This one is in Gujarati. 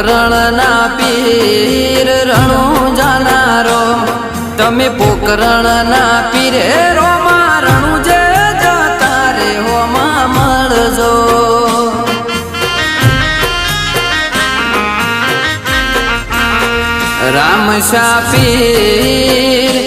પોકરણ ના પીર રણું જાનારો તમે પોકરણ ના પીરે રોમા રણું જે જતા રે હોમાં મળજો રામ શા પીર